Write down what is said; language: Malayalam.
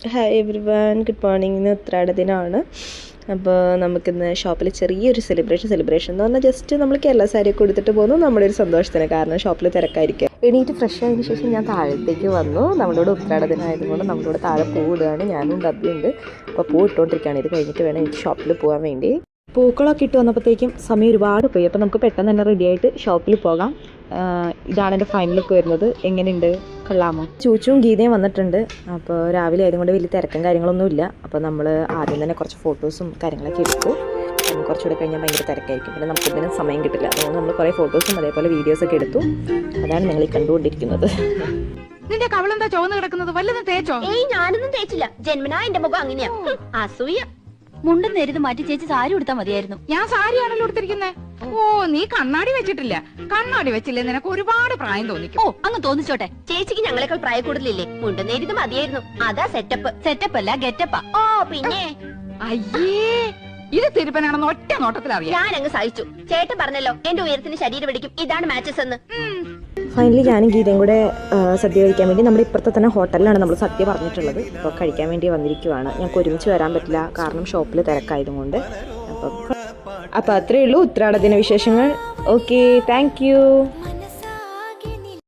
Hi every one, good morning. ഇന്ന് ഉത്രാട ദിനമാണ്. അപ്പോൾ നമുക്കിന്ന് ഷോപ്പിൽ ചെറിയൊരു സെലിബ്രേഷൻ എന്ന് പറഞ്ഞാൽ ജസ്റ്റ് നമ്മൾ കേരള സാരിയൊക്കെ കൊടുത്തിട്ട് പോകുന്നു നമ്മുടെ ഒരു സന്തോഷത്തിന്. കാരണം ഷോപ്പിൽ തിരക്കായിരിക്കും. എണീറ്റ് ഫ്രഷ് ആയതിനു ശേഷം ഞാൻ താഴത്തേക്ക് വന്നു. നമ്മുടെ ഇവിടെ ഉത്രാട ദിനം ആയതുകൊണ്ട് നമ്മുടെ ഇവിടെ താഴെ പൂവിടുകയാണ്. ഞാനും ഡബ്ബിയുണ്ട്. അപ്പോൾ പൂ ഇട്ടുകൊണ്ടിരിക്കുകയാണ്. ഇത് കഴിഞ്ഞിട്ട് വേണം എനിക്ക് ഷോപ്പിൽ പോകാൻ വേണ്ടി. പൂക്കളൊക്കെ ഇട്ട് വന്നപ്പോഴത്തേക്കും സമയം ഒരുപാട് പോയി. അപ്പോൾ നമുക്ക് പെട്ടെന്ന് തന്നെ റെഡിയായിട്ട് ഷോപ്പിൽ പോകാം. ഇതാണ് എൻ്റെ ഫൈനൽ ലുക്ക് വരുന്നത്. എങ്ങനെയുണ്ട്, കൊള്ളാമോ? ചൂച്ചും ഗീതയും വന്നിട്ടുണ്ട്. അപ്പോൾ രാവിലെ ആയതുകൊണ്ട് വലിയ തിരക്കും കാര്യങ്ങളൊന്നുമില്ല. അപ്പോൾ നമ്മൾ ആദ്യം തന്നെ കുറച്ച് ഫോട്ടോസും കാര്യങ്ങളൊക്കെ എടുത്തു. കുറച്ചുകൂടെ കഴിഞ്ഞാൽ ഭയങ്കര തിരക്കായിരിക്കും. പിന്നെ നമുക്കിതിന് സമയം കിട്ടില്ല. അതുകൊണ്ട് നമ്മൾ കുറേ ഫോട്ടോസും അതേപോലെ വീഡിയോസൊക്കെ എടുത്തു. അതാണ് നിങ്ങൾ ഈ കണ്ടുകൊണ്ടിരിക്കുന്നത്. നിന്റെ കവളെന്താ ചോന്ന് കിടക്കുന്നത്? വല്ലതും തേച്ചോ? ഏയ്, ഞാനൊന്നും തേച്ചില്ല. ജന്മനാ എന്റെ മുഖം അങ്ങനെയാ. അസൂയ. മുണ്ടും നേരിത് മാറ്റി ചേച്ചി സാരി ഉടുത്താൽ മതിയായിരുന്നു. ഞാൻ സാരിയാണല്ലോ എടുത്തിരിക്കുന്നത്. ഓ, നീ കണ്ണാടി വെച്ചിട്ടില്ല. കണ്ണാടി വെച്ചില്ലേ നിനക്ക് ഒരുപാട് പ്രായം തോന്നിക്കും. ഓ, അങ്ങ് തോന്നിച്ചോട്ടെ. ചേച്ചിക്ക് ഞങ്ങളെക്കാൾ പ്രായ കൂടുതലില്ലേ? മുണ്ട് നേരിത് മതിയായിരുന്നു. അതാ സെറ്റപ്പ് അല്ല ഗെറ്റപ്പാ. ഓ പിന്നെ അയ്യേ, ഇത് തിരുപ്പനാണെന്ന് ഒറ്റ നോട്ടത്തിൽ അറിയാം. ഞാൻ അങ്ങ് സഹിച്ചു. ചേട്ടൻ പറഞ്ഞല്ലോ എന്റെ ഉയരത്തിന് ശരീരം പിടിക്കും, ഇതാണ് മാച്ചസ് എന്ന്. ഫൈനലി ഞാനും ഗീതയും കൂടെ സദ്യ കഴിക്കാൻ വേണ്ടി നമ്മുടെ ഇപ്പുറത്തെ തന്നെ ഹോട്ടലിലാണ് നമ്മൾ സദ്യ പറഞ്ഞിട്ടുള്ളത്. അപ്പോൾ കഴിക്കാൻ വേണ്ടി വന്നിരിക്കുവാണ്. ഞങ്ങൾക്ക് ഒരുമിച്ച് വരാൻ പറ്റില്ല, കാരണം ഷോപ്പിൽ തിരക്കായതുകൊണ്ട്. അപ്പോൾ അത്രയേ ഉള്ളൂ ഉത്രാട ദിന വിശേഷങ്ങൾ. Okay, thank you.